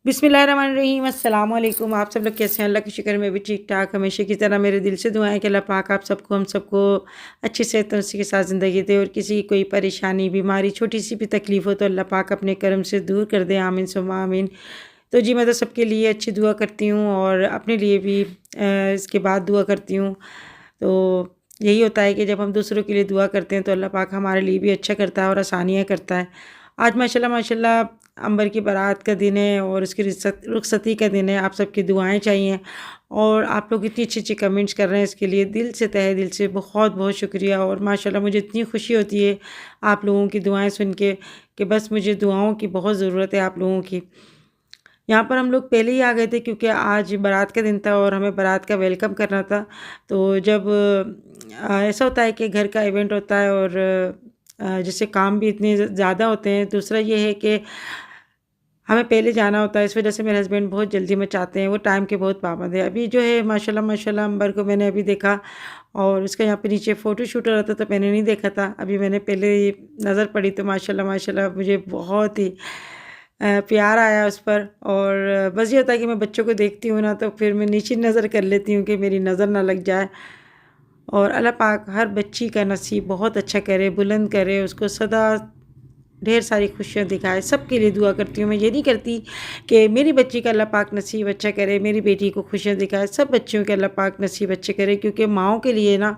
बिस्मिल्लाहिर्रहमानिर्रहीम अस्सलाम वालेकुम। आप सब लोग कैसे हैं? अल्लाह के शुक्र में भी ठीक ठाक। हमेशा की तरह मेरे दिल से दुआएं कि अल्लाह पाक आप सबको हम सबको अच्छी सेहत तंदुरुस्ती के साथ ज़िंदगी दे, और किसी कोई परेशानी बीमारी छोटी सी भी तकलीफ़ हो तो अल्लाह पाक अपने करम से दूर कर दे। आमीन सुम्मा आमीन। तो जी मैं तो सबके लिए अच्छी दुआ करती हूँ और अपने लिए भी इसके बाद दुआ करती हूँ। तो यही होता है कि जब हम दूसरों के लिए दुआ करते हैं तो अल्लाह पाक हमारे लिए भी अच्छा करता है और आसानियाँ करता है। आज माशाल्लाह माशाल्लाह अंबर की बारात का दिन है और उसकी रुखसती का दिन है। आप सबकी दुआएं चाहिए और आप लोग इतनी अच्छी अच्छी कमेंट्स कर रहे हैं, इसके लिए दिल से तहे दिल से बहुत बहुत शुक्रिया। और माशाल्लाह मुझे इतनी खुशी होती है आप लोगों की दुआएं सुन के कि बस मुझे दुआओं की बहुत ज़रूरत है आप लोगों की। यहाँ पर हम लोग पहले ही आ गए थे क्योंकि आज बारात का दिन था और हमें बारात का वेलकम करना था। तो जब ऐसा होता है कि घर का इवेंट होता है और जिससे काम भी इतने ज़्यादा होते हैं। दूसरा ये है कि हमें पहले जाना होता है, इस वजह से मेरे हस्बैंड बहुत जल्दी में चाहते हैं, वो टाइम के बहुत पाबंद है। अभी जो है माशाल्लाह माशाल्लाह अंबर को मैंने अभी देखा और उसका यहाँ पे नीचे फ़ोटो शूट हो रहा था तो मैंने नहीं देखा था। अभी मैंने पहले नज़र पड़ी तो माशाल्लाह माशाल्लाह मुझे बहुत ही प्यार आया उस पर। और बस ये होता है कि मैं बच्चों को देखती हूँ ना तो फिर मैं नीचे नज़र कर लेती हूँ कि मेरी नज़र ना लग जाए। और अल्लाह पाक हर बच्ची का नसीब बहुत अच्छा करे, बुलंद करे, उसको सदा ढेर सारी खुशियाँ दिखाए। सबके लिए दुआ करती हूँ। मैं ये नहीं करती कि मेरी बच्ची का अल्लाह पाक नसीब अच्छा करे, मेरी बेटी को खुशियाँ दिखाए। सब बच्चियों के अल्लाह पाक नसीब अच्छे करे, क्योंकि माँओं के लिए ना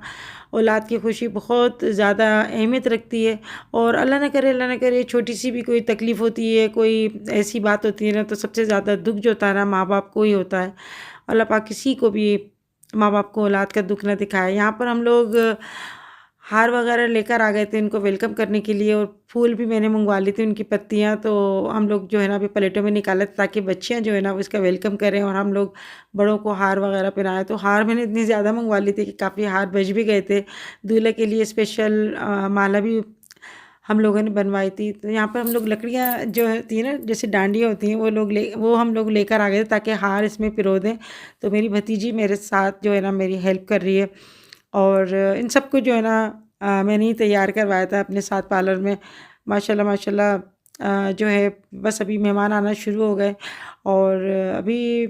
औलाद की खुशी बहुत ज़्यादा अहमियत रखती है। और अल्लाह ना करे छोटी सी भी कोई तकलीफ़ होती है, कोई ऐसी बात होती है ना, तो सबसे ज़्यादा दुःख जो होता है ना माँ बाप को ही होता है। अल्लाह पाक किसी को भी माँ बाप को औलाद का दुःख ना दिखाए। यहाँ पर हम लोग हार वगैरह लेकर आ गए थे उनको वेलकम करने के लिए, और फूल भी मैंने मंगवा ली थी, उनकी पत्तियाँ। तो हम लोग जो है ना अभी प्लेटों में निकाले ताकि बच्चियाँ जो है ना वो इसका वेलकम करें और हम लोग बड़ों को हार वगैरह पहनाए। तो हार मैंने इतनी ज़्यादा मंगवा ली थी कि काफ़ी हार बच भी गए थे। दूल्हे के लिए स्पेशल माला भी हम लोगों ने बनवाई थी। तो यहाँ पर हम लोग लकड़ियाँ जो होती हैं ना, जैसे डांडियाँ होती हैं, वो हम लोग लेकर आ गए थे ताकि हार इसमें पिरो दें। तो मेरी भतीजी मेरे साथ जो है ना मेरी हेल्प कर रही है। और इन सबको जो है ना मैंने ही तैयार करवाया था अपने साथ पार्लर में। माशाल्लाह माशाल्लाह जो है बस अभी मेहमान आना शुरू हो गए और अभी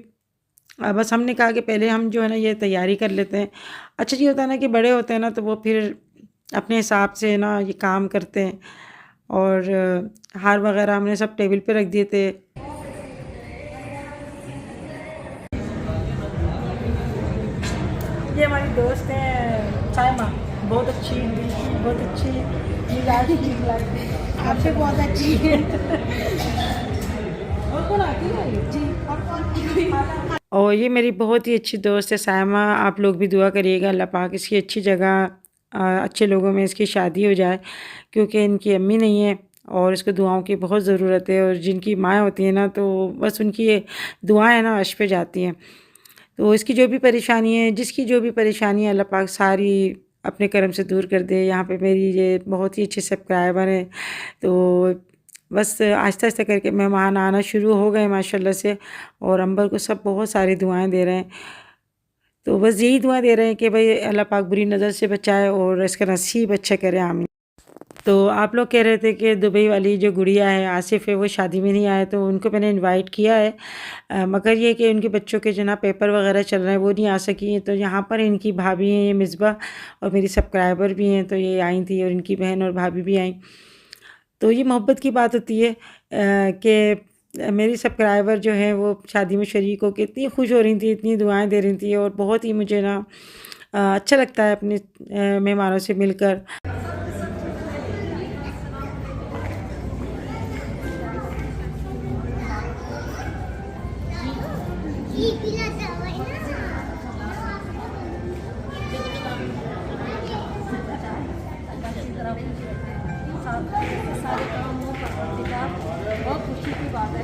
बस हमने कहा कि पहले हम जो है ना ये तैयारी कर लेते हैं। अच्छा ये होता है ना कि बड़े होते हैं ना तो वो फिर अपने हिसाब से ना ये काम करते हैं। और हार वगैरह हमने सब टेबल पे रख दिए थे। ये हमारी दोस्त है सायमा, बहुत अच्छी बहुत अच्छी मिजाज की आपसे बहुत अच्छी है। और कौन आती है जी? और ये मेरी बहुत ही अच्छी दोस्त है सायमा। आप लोग भी दुआ करिएगा अल्लाह पाक इसकी अच्छी जगह अच्छे लोगों में इसकी शादी हो जाए, क्योंकि इनकी अम्मी नहीं है और इसको दुआओं की बहुत ज़रूरत है। और जिनकी माँ होती है ना तो बस उनकी ये दुआएं ना अर्श पे जाती हैं। तो इसकी जो भी परेशानी है, जिसकी जो भी परेशानी है, अल्लाह पाक सारी अपने करम से दूर कर दे। यहाँ पे मेरी ये बहुत ही अच्छे सब्सक्राइबर हैं। तो बस आहिस्ता आहिस्ता करके मेहमान आना शुरू हो गए माशाल्लाह से, और अंबर को सब बहुत सारी दुआएं दे रहे हैं। तो बस यही दुआ दे रहे हैं कि भाई अल्लाह पाक बुरी नज़र से बचाए और इसका नसीब अच्छा करे, आमीन। तो आप लोग कह रहे थे कि दुबई वाली जो गुड़िया है आसिफ है वो शादी में नहीं आए, तो उनको मैंने इनवाइट किया है। मगर ये कि उनके बच्चों के जो ना पेपर वगैरह चल रहे हैं वो नहीं आ सकी। तो यहाँ पर इनकी भाभी हैं ये मिसबा, और मेरी सब्सक्राइबर भी हैं, तो ये आई थी और इनकी बहन और भाभी भी आई। तो ये मोहब्बत की बात होती है कि मेरी सब्सक्राइबर जो है वो शादी में शरीक होकर इतनी खुश हो रही थी, इतनी दुआएं दे रही थी, और बहुत ही मुझे ना अच्छा लगता है अपने मेहमानों से मिलकर। सारे कामों का बहुत खुशी की बात है।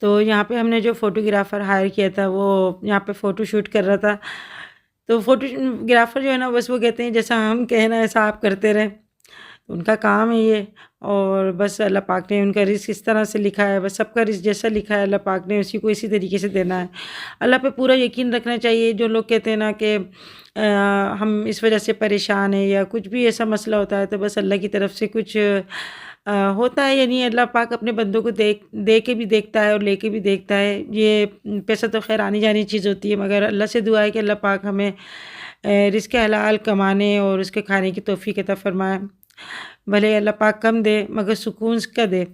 तो यहाँ पे हमने जो फ़ोटोग्राफ़र हायर किया था वो यहाँ पे फ़ोटो शूट कर रहा था। तो फ़ोटोग्राफ़र जो है ना बस वो कहते हैं जैसा हम कहें ना ऐसा आप करते रहें। तो उनका काम है ये, और बस अल्लाह पाक ने उनका रिज़्क़ इस तरह से लिखा है, बस सबका रिज़्क़ जैसा लिखा है अल्लाह पाक ने उसी को इसी तरीके से देना है। अल्लाह पे पूरा यकीन रखना चाहिए। जो लोग कहते हैं ना कि हम इस वजह से परेशान हैं या कुछ भी ऐसा मसला होता है तो बस अल्लाह की तरफ से कुछ होता है, यानी अल्लाह पाक अपने बंदों को दे के भी देखता है और लेके भी देखता है। ये पैसा तो ख़ैर आनी-जानी चीज़ होती है, मगर अल्लाह से दुआ है कि अल्लाह पाक हमें रिज़्क़ हलाल कमाने और उसके खाने की तौफ़ीक अता फ़रमाए। भले अल्लाह पाक कम दे मगर सुकून का दे।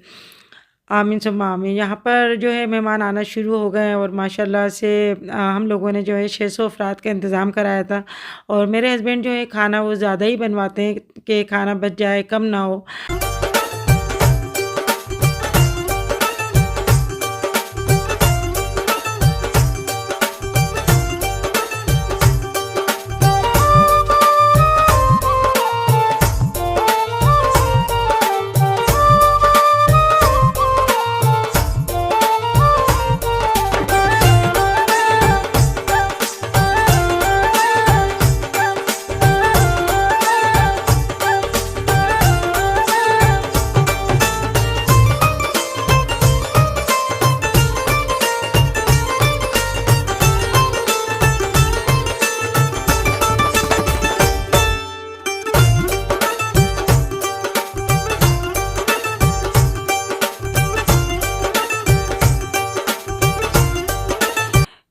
आमीन सुम्मा आमीन। यहाँ पर जो है मेहमान आना शुरू हो गए हैं और माशाल्लाह से हम लोगों ने जो है 600 अफ़राद का इंतज़ाम कराया था, और मेरे हस्बैंड जो है खाना वो ज़्यादा ही बनवाते हैं कि खाना बच जाए, कम ना हो।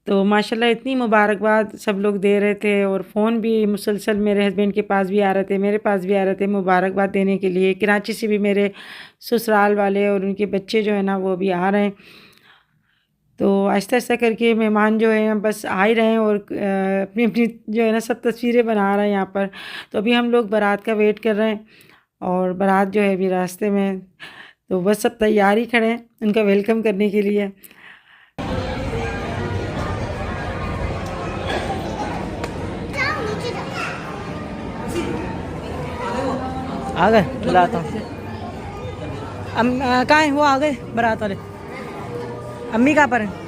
तो माशाल्लाह इतनी मुबारकबाद सब लोग दे रहे थे, और फ़ोन भी मुसलसल मेरे हस्बैंड के पास भी आ रहे थे, मेरे पास भी आ रहे थे मुबारकबाद देने के लिए। कराची से भी मेरे ससुराल वाले और उनके बच्चे जो है ना वो भी आ रहे हैं। तो आहिस्ता-आहिस्ता करके मेहमान जो है बस आ ही रहे हैं, और अपनी-अपनी जो है ना सब तस्वीरें बना रहे हैं यहाँ पर। तो अभी हम लोग बारात का वेट कर रहे हैं, और बारात जो है अभी रास्ते में है। तो बस सब तैयार ही खड़े हैं उनका वेलकम करने के लिए। आ गए, बुलाता हूँ। कहाँ है वो? आ गए बारात वाले। अम्मी कहाँ पर हैं?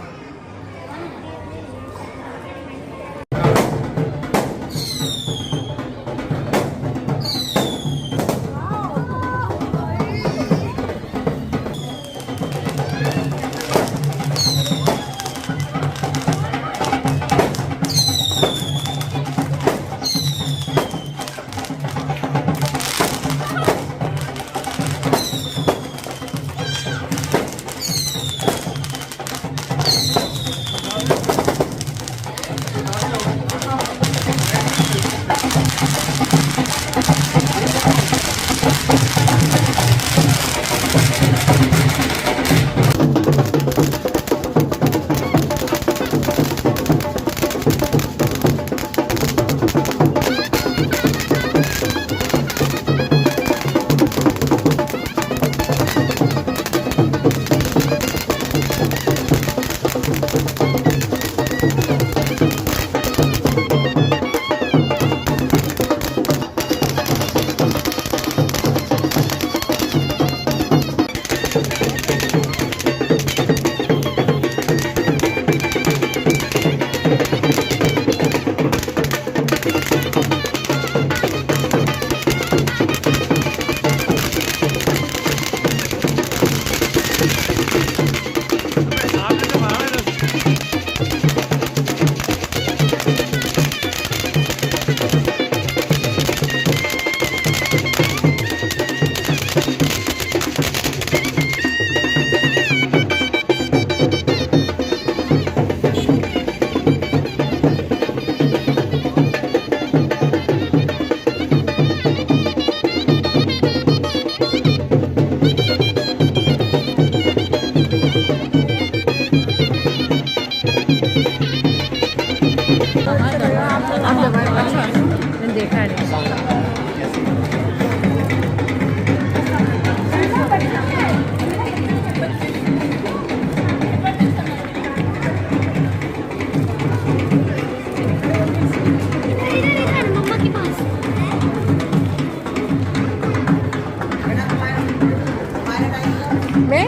मैं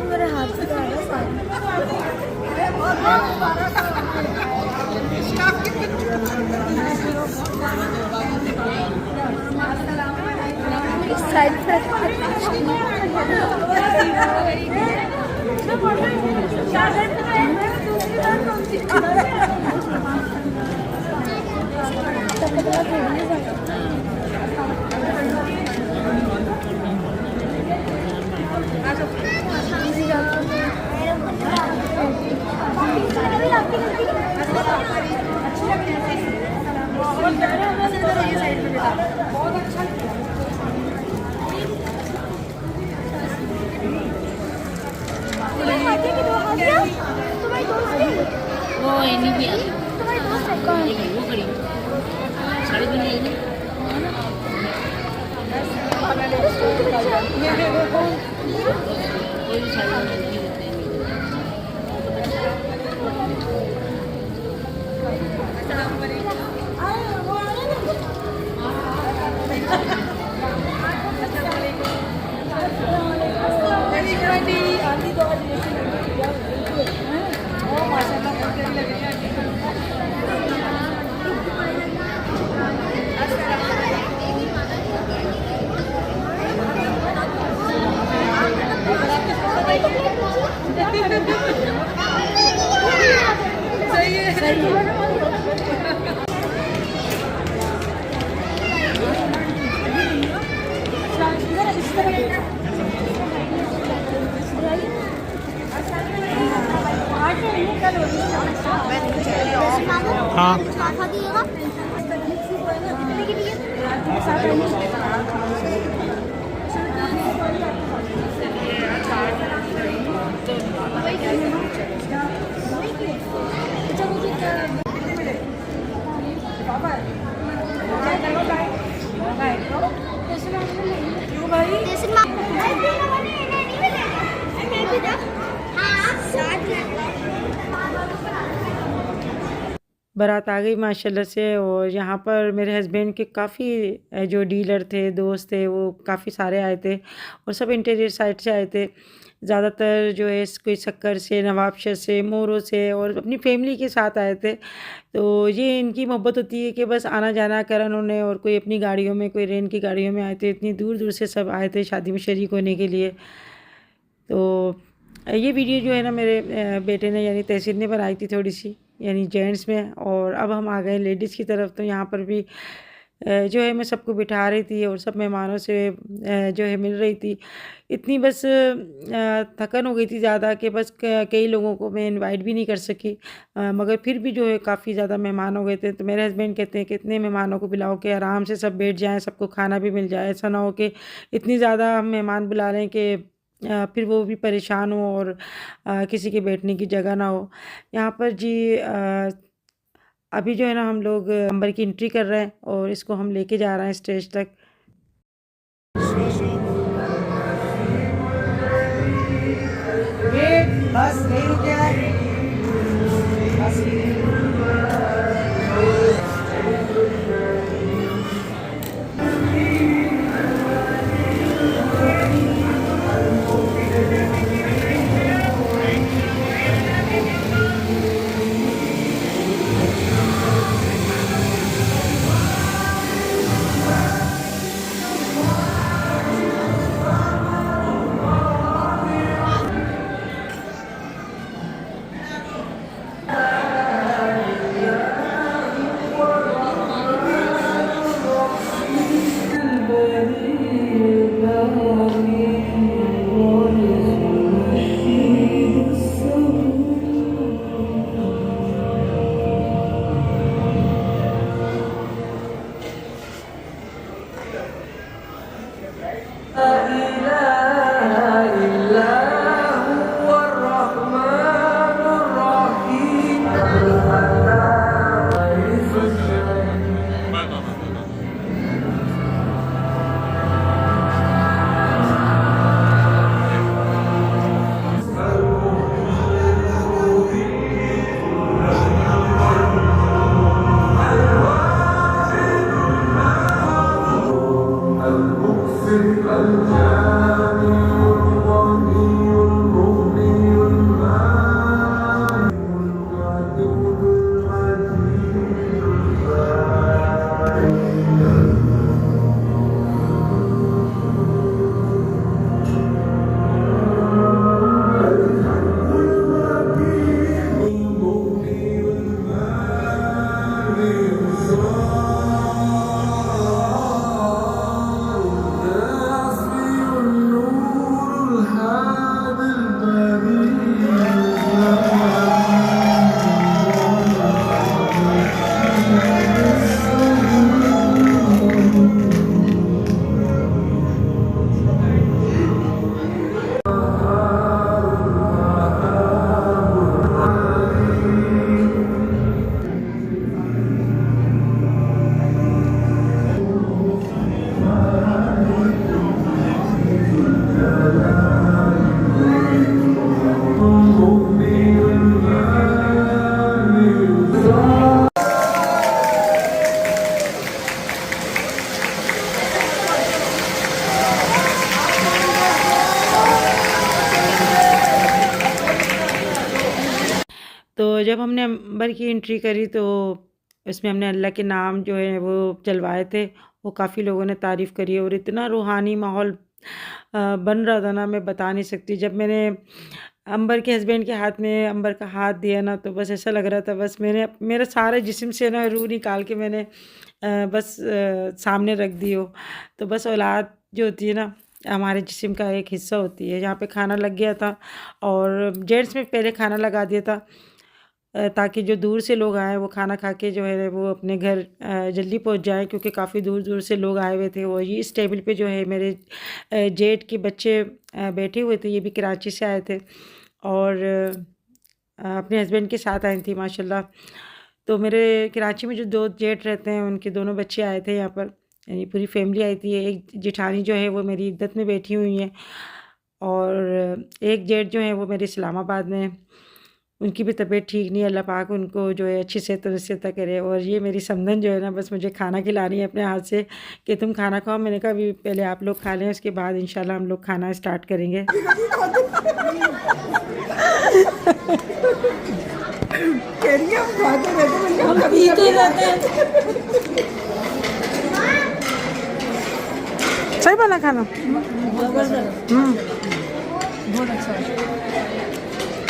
मेरे हाथ से जा रहा साइड वो नहीं किया वो खड़ी साड़ी भी नहीं कोई भी साड़ी नहीं देते हाँ बारात आ गई माशाल्लाह से। और यहाँ पर मेरे हस्बैंड के काफ़ी जो डीलर थे, दोस्त थे, वो काफ़ी सारे आए थे और सब इंटीरियर साइड से आए थे। ज़्यादातर जो है कोई शक्कर से, नवाबशह से, मोरो से और अपनी फैमिली के साथ आए थे। तो ये इनकी मोहब्बत होती है कि बस आना जाना करा उन्होंने, और कोई अपनी गाड़ियों में, कोई रेंट की गाड़ियों में आए थे। इतनी दूर दूर से सब आए थे शादी में शरीक होने के लिए। तो ये वीडियो जो है ना मेरे बेटे ने यानी तहसीन ने बनाई थी थोड़ी सी, यानी जेंट्स में। और अब हम आ गए लेडीज़ की तरफ। तो यहाँ पर भी जो है मैं सबको बिठा रही थी और सब मेहमानों से जो है मिल रही थी। इतनी बस थकन हो गई थी ज़्यादा कि बस कई लोगों को मैं इनवाइट भी नहीं कर सकी। मगर फिर भी जो है काफ़ी ज़्यादा मेहमान हो गए थे। तो मेरे हस्बैंड कहते हैं कि इतने मेहमानों को बुलाओ कि आराम से सब बैठ जाएँ, सबको खाना भी मिल जाए। ऐसा ना हो कि इतनी ज़्यादा हम मेहमान बुला लें कि फिर वो भी परेशान हो और किसी के बैठने की जगह ना हो। यहाँ पर जी अभी जो है ना हम लोग अंबर की एंट्री कर रहे हैं और इसको हम लेके जा रहे हैं स्टेज तक। बस नहीं रुके जब हमने अंबर की एंट्री करी तो इसमें हमने अल्लाह के नाम जो है वो चलवाए थे। वो काफ़ी लोगों ने तारीफ़ करी और इतना रूहानी माहौल बन रहा था ना, मैं बता नहीं सकती। जब मैंने अंबर के हस्बैंड के हाथ में अंबर का हाथ दिया ना, तो बस ऐसा लग रहा था बस मैंने मेरे सारे जिस्म से ना रूह निकाल के मैंने बस सामने रख दी हो। तो बस औलाद जो होती है ना, हमारे जिस्म का एक हिस्सा होती है। यहाँ पे खाना लग गया था और जेंट्स में पहले खाना लगा दिया था ताकि जो दूर से लोग आए वो खाना खा के जो है वो अपने घर जल्दी पहुँच जाएँ, क्योंकि काफ़ी दूर-दूर से लोग आए हुए थे। और ये इस टेबल पे जो है मेरे जेठ के बच्चे बैठे हुए थे, ये भी कराची से आए थे और अपने हस्बैंड के साथ आई थी माशाल्लाह। तो मेरे कराची में जो 2 जेठ रहते हैं उनके दोनों बच्चे आए थे यहाँ पर, यानी पूरी फैमिली आई थी। एक जेठानी जो है वो मेरी इद्दत में बैठी हुई हैं और एक जेठ जो है वो मेरे इस्लामाबाद में हैं। उनकी भी तबीयत ठीक नहीं है, अल्लाह पाक उनको जो है अच्छी सेहत तंदुरुस्ती अता करे। और ये मेरी समधन जो है ना, बस मुझे खाना खिला रही है अपने हाथ से कि तुम खाना खाओ। मैंने कहा अभी पहले आप लोग खा लें, उसके बाद इंशाल्लाह हम लोग खाना स्टार्ट करेंगे। सही बना खाना? बहुत अच्छा है।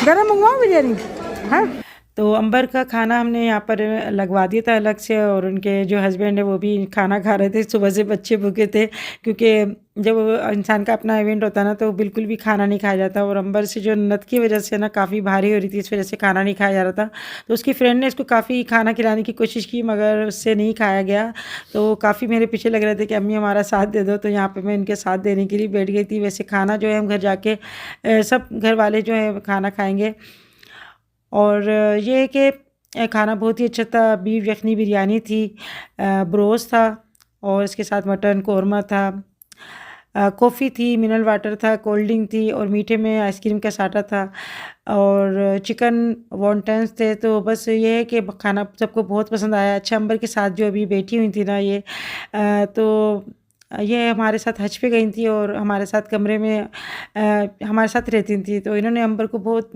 गरम मंगवाओ बिरयानी? हाँ। तो अंबर का खाना हमने यहाँ पर लगवा दिया था अलग से, और उनके जो हस्बैंड है वो भी खाना खा रहे थे। सुबह से बच्चे भूखे थे, क्योंकि जब इंसान का अपना इवेंट होता है ना तो बिल्कुल भी खाना नहीं खाया जाता। और अंबर से जो नत की वजह से ना काफ़ी भारी हो रही थी, इस वजह से खाना नहीं खाया जा रहा था। तो उसकी फ्रेंड ने इसको काफ़ी खाना खिलाने की कोशिश की, मगर उससे नहीं खाया गया। तो काफ़ी मेरे पीछे लग रहे थे कि अम्मी हमारा साथ दे दो। तो यहाँ पर मैं इनके साथ देने के लिए बैठ गई थी। वैसे खाना जो है हम घर जाके सब घर वाले जो है खाना खाएँगे। और ये है कि खाना बहुत ही अच्छा था। बीफ यखनी बिरयानी थी, ब्रोस्ट था और इसके साथ मटन कौरमा था, कॉफ़ी थी, मिनरल वाटर था, कोल्ड ड्रिंक थी और मीठे में आइसक्रीम का साटा था और चिकन वॉन्टन्स थे। तो बस ये है कि खाना सबको बहुत पसंद आया। अच्छा, अंबर के साथ जो अभी बैठी हुई थी ना तो ये हमारे साथ हज पे गई थी और हमारे साथ कमरे में हमारे साथ रहती थी। तो इन्होंने अंबर को बहुत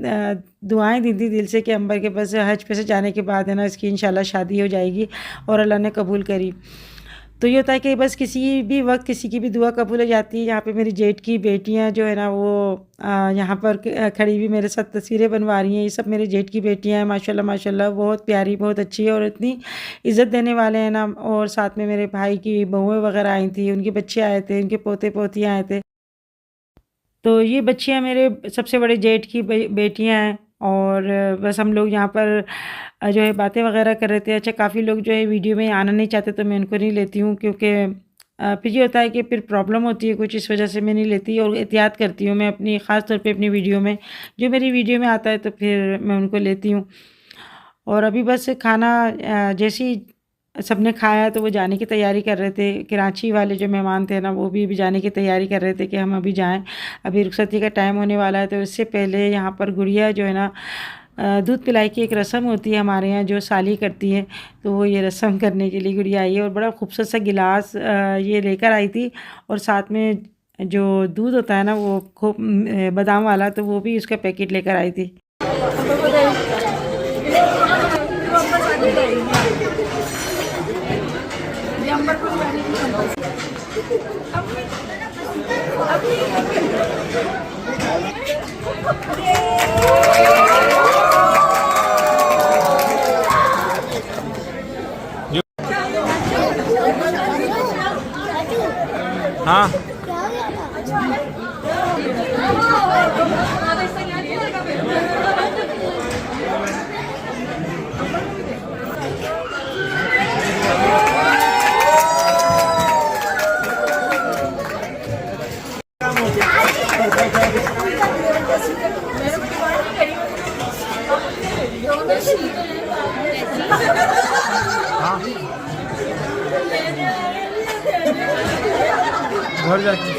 दुआएं दी थी दिल से कि अंबर के बस हज पे से जाने के बाद है ना इसकी इंशाल्लाह शादी हो जाएगी, और अल्लाह ने कबूल करी। तो ये होता है कि बस किसी भी वक्त किसी की भी दुआ कबूल हो जाती है। यहाँ पे मेरी जेठ की बेटियाँ जो है ना वो यहाँ पर खड़ी हुई मेरे साथ तस्वीरें बनवा रही हैं। ये सब मेरे जेठ की बेटियाँ हैं, माशाल्लाह माशाल्लाह, बहुत प्यारी बहुत अच्छी है और इतनी इज़्ज़त देने वाले हैं ना। और साथ में मेरे भाई की बहुएँ वगैरह आई थी, उनके बच्चे आए थे, उनके पोते पोतियाँ आए थे। तो ये बच्चियाँ मेरे सबसे बड़े जेठ की बेटियाँ हैं और बस हम लोग यहाँ पर जो है बातें वगैरह कर रहे थे। अच्छा, काफ़ी लोग जो है वीडियो में आना नहीं चाहते तो मैं उनको नहीं लेती हूँ, क्योंकि फिर ये होता है कि फिर प्रॉब्लम होती है कुछ, इस वजह से मैं नहीं लेती और एहतियात करती हूँ मैं अपनी, ख़ास तौर पे अपनी वीडियो में। जो मेरी वीडियो में आता है तो फिर मैं उनको लेती हूँ। और अभी बस खाना जैसे ही सबने खाया तो वो जाने की तैयारी कर रहे थे। कराची वाले जो मेहमान थे ना वो भी अभी जाने की तैयारी कर रहे थे कि हम अभी जाएं, अभी रुखसती का टाइम होने वाला है। तो इससे पहले यहाँ पर गुड़िया जो है ना दूध पिलाई की एक रस्म होती है हमारे यहाँ जो साली करती है, तो वो ये रस्म करने के लिए गुड़िया आई है और बड़ा खूबसूरत सा गिलास ये लेकर आई थी। और साथ में जो दूध होता है ना वो खूब बादाम वाला, तो वो भी उसका पैकेट लेकर आई थी। हाँ, घर जाके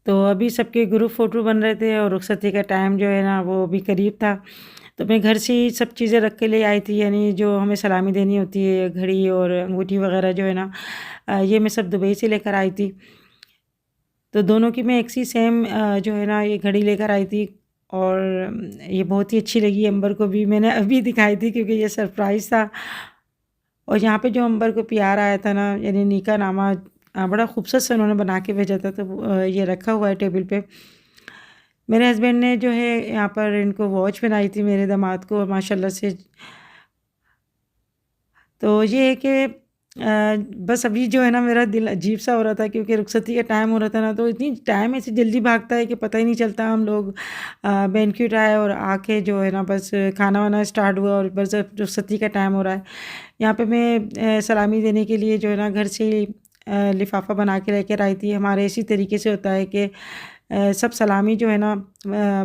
तो अभी सबके ग्रुप फ़ोटो बन रहे थे और रुखसती का टाइम जो है ना वो भी करीब था। तो मैं घर से ही सब चीज़ें रख के ले आई थी, यानी जो हमें सलामी देनी होती है, घड़ी और अंगूठी वगैरह जो है ना, ये मैं सब दुबई से लेकर आई थी। तो दोनों की मैं एक सी सेम जो है ना ये घड़ी लेकर आई थी, और ये बहुत ही अच्छी लगी अंबर को भी। मैंने अभी दिखाई थी क्योंकि ये सरप्राइज़ था। और यहाँ पे जो अंबर को प्यार आया था ना, यानी निका नामा, बड़ा खूबसूरत से उन्होंने बना के भेजा था। तो ये रखा हुआ है टेबल पे। मेरे हस्बैंड ने जो है यहाँ पर इनको वॉच पहनाई थी मेरे दामाद को, माशाल्लाह से। तो ये है कि बस अभी जो है ना मेरा दिल अजीब सा हो रहा था, क्योंकि रुखसती का टाइम हो रहा था ना, तो इतनी टाइम ऐसे जल्दी भागता है कि पता ही नहीं चलता। हम लोग बैंक्वेट आए और आके जो है ना बस खाना वाना स्टार्ट हुआ, और बस अब रुखसती का टाइम हो रहा है। यहाँ पे मैं सलामी देने के लिए जो है ना घर से ही लिफाफा बना के लेकर आई थी। हमारे इसी तरीके से होता है कि सब सलामी जो है ना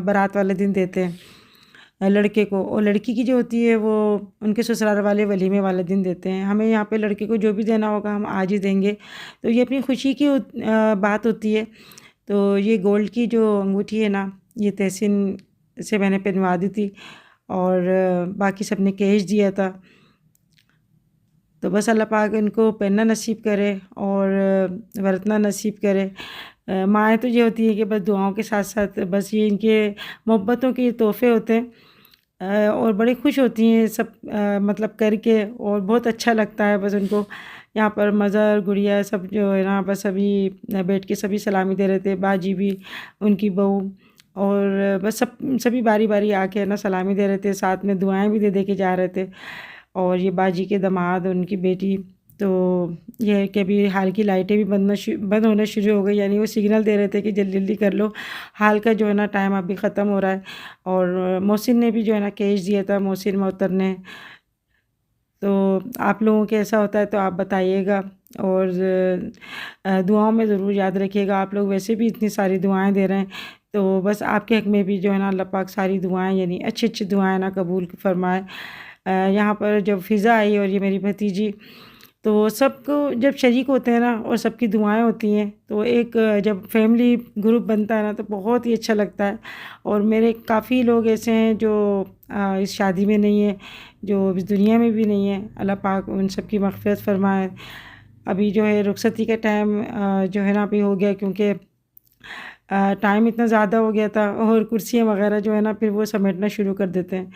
बारात वाले दिन देते हैं लड़के को, और लड़की की जो होती है वो उनके ससुराल वाले वलीमे वाले दिन देते हैं। हमें यहाँ पे लड़के को जो भी देना होगा हम आज ही देंगे। तो ये अपनी खुशी की बात होती है। तो ये गोल्ड की जो अंगूठी है ना, ये तहसीन से मैंने पहनवा दी थी, और बाकी सब ने कैश दिया था। तो बस अल्लाह पाक इनको पहनना नसीब करे और वरतना नसीब करे। माएँ तो ये होती है कि बस दुआओं के साथ साथ बस ये इनके मोहब्बतों के तोहफ़े होते हैं, और बड़ी खुश होती हैं सब मतलब करके, और बहुत अच्छा लगता है बस उनको। यहाँ पर मज़र गुड़िया सब जो है ना बस अभी बैठ के सभी सलामी दे रहे थे, बाजी भी, उनकी बहू, और बस सभी बारी बारी आके ना सलामी दे रहे थे, साथ में दुआएं भी दे दे के जा रहे थे। और ये बाजी के दामाद, उनकी बेटी। तो ये है कि अभी हाल की लाइटें भी बंद होना शुरू हो गई, यानी वो सिग्नल दे रहे थे कि जल्दी जल्दी कर लो, हाल का जो है ना टाइम अभी ख़त्म हो रहा है। और मोहसिन ने भी जो है ना कैश दिया था, मोहसिन मोहतर ने। तो आप लोगों के ऐसा होता है तो आप बताइएगा, और दुआओं में ज़रूर याद रखिएगा। आप लोग वैसे भी इतनी सारी दुआएं दे रहे हैं, तो बस आपके हक़ में भी जो है ना अल्लाह पाक सारी दुआएं, यानी अच्छी अच्छी दुआएं ना कबूल फरमाए। यहाँ पर जब फ़िज़ा आई और ये मेरी भतीजी, तो सबको जब शरीक होते हैं ना और सबकी दुआएं होती हैं, तो एक जब फैमिली ग्रुप बनता है ना, तो बहुत ही अच्छा लगता है। और मेरे काफ़ी लोग ऐसे हैं जो इस शादी में नहीं है, जो इस दुनिया में भी नहीं है। अल्लाह पाक उन सब की मग़फ़िरत फ़रमाए। अभी जो है रुखसती का टाइम जो है ना अभी हो गया, क्योंकि टाइम इतना ज़्यादा हो गया था, और कुर्सियाँ वग़ैरह जो है ना फिर वो समेटना शुरू कर देते हैं।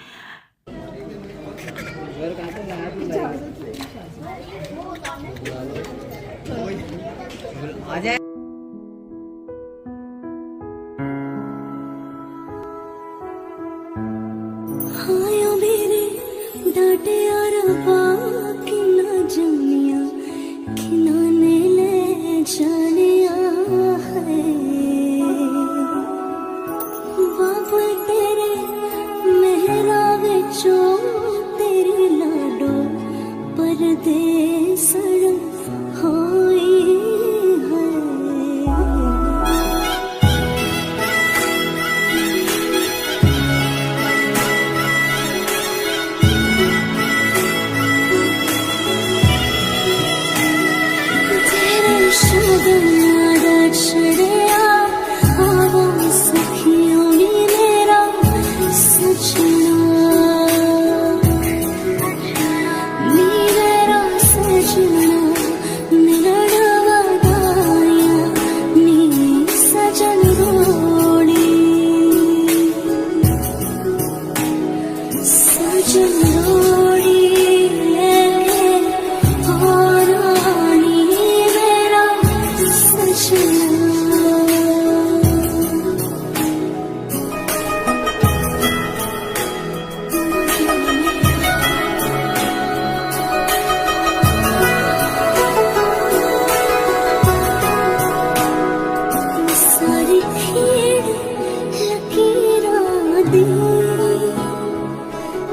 हाया मेरे डाटे अरबा किना जमिया किना ने ले जानिया है। बाप तेरे मेहरा विचों तेरे लाडो परदेसड़ होई है।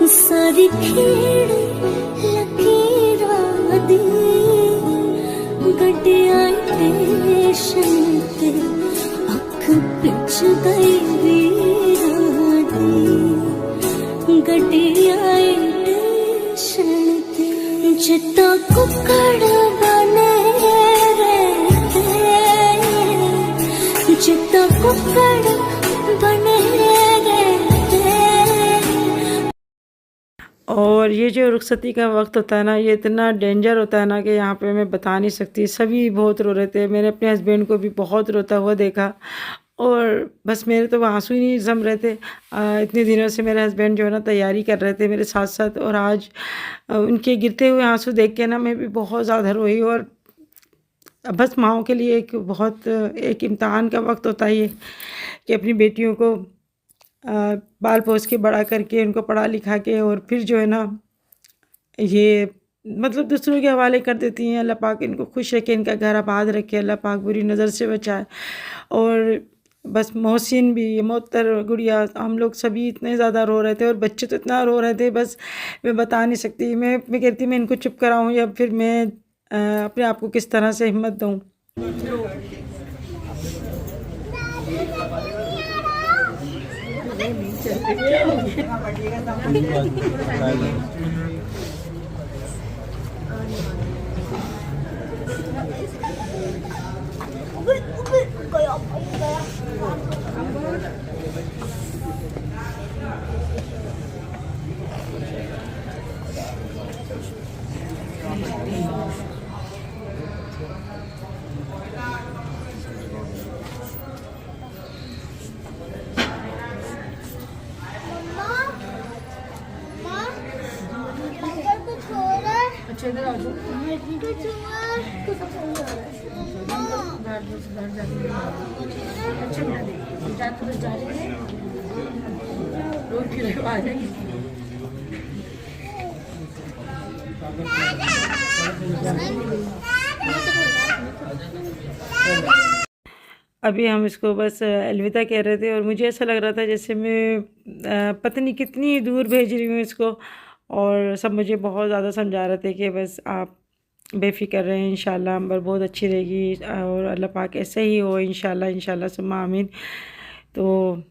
सारी खेड़ लकीरां दी गड्डियां स्टेशन ते अख पिच गई वीरां दी गड्डियां स्टेशन ते जित्ता कुकड़ बने रहते जित्ता कुकड़ बने और ये जो रुखसती का वक्त होता है ना, ये इतना डेंजर होता है ना कि यहाँ पे मैं बता नहीं सकती। सभी बहुत रो रहे थे, मैंने अपने हस्बैंड को भी बहुत रोता हुआ देखा और बस मेरे तो आंसू ही नहीं जम रहे थे। इतने दिनों से मेरे हस्बैंड जो है ना तैयारी कर रहे थे मेरे साथ साथ, और आज उनके गिरते हुए आंसू देख के ना मैं भी बहुत ज़्यादा रोई। और बस माँओं के लिए एक बहुत एक इम्तहान का वक्त होता है ये, कि अपनी बेटियों को बाल पोस के बड़ा करके उनको पढ़ा लिखा के और फिर जो है ना ये मतलब दूसरों के हवाले कर देती हैं। अल्लाह पाक इनको खुश रखे, इनका घर आबाद रखे, अल्लाह पाक बुरी नज़र से बचाए। और बस मोहसिन भी, मोहतर, गुड़िया, हम लोग सभी इतने ज़्यादा रो रहे थे और बच्चे तो इतना रो रहे थे, बस मैं बता नहीं सकती। मैं कहती मैं इनको चुप कराऊँ या फिर मैं अपने आप को किस तरह से हिम्मत दूँ। अच्छा इधर आ जाओ। अच्छा जा तो जा रही है, रोड की आ जाएगी। अभी हम इसको बस अलविदा कह रहे थे और मुझे ऐसा लग रहा था जैसे मैं पता नहीं कितनी दूर भेज रही हूँ इसको। और सब मुझे बहुत ज़्यादा समझा रहे थे कि बस आप बेफ़िक्र रहें, इंशाल्लाह अंबर बहुत अच्छी रहेगी और अल्लाह पाक ऐसे ही हो, इंशाल्लाह इंशाल्लाह सुम्मा आमीन। तो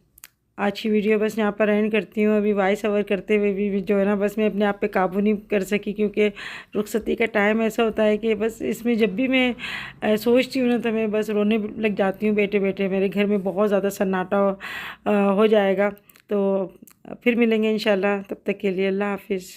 आज की वीडियो बस यहाँ पर एंड करती हूँ। अभी वॉइस ओवर करते हुए भी जो है ना बस मैं अपने आप पे काबू नहीं कर सकी, क्योंकि रुखसती का टाइम ऐसा होता है कि बस इसमें जब भी मैं सोचती हूँ ना तो मैं बस रोने लग जाती हूँ बैठे बैठे। मेरे घर में बहुत ज़्यादा सन्नाटा हो जाएगा। तो फिर मिलेंगे इंशाल्लाह, तब तक के लिए अल्लाह हाफिज़।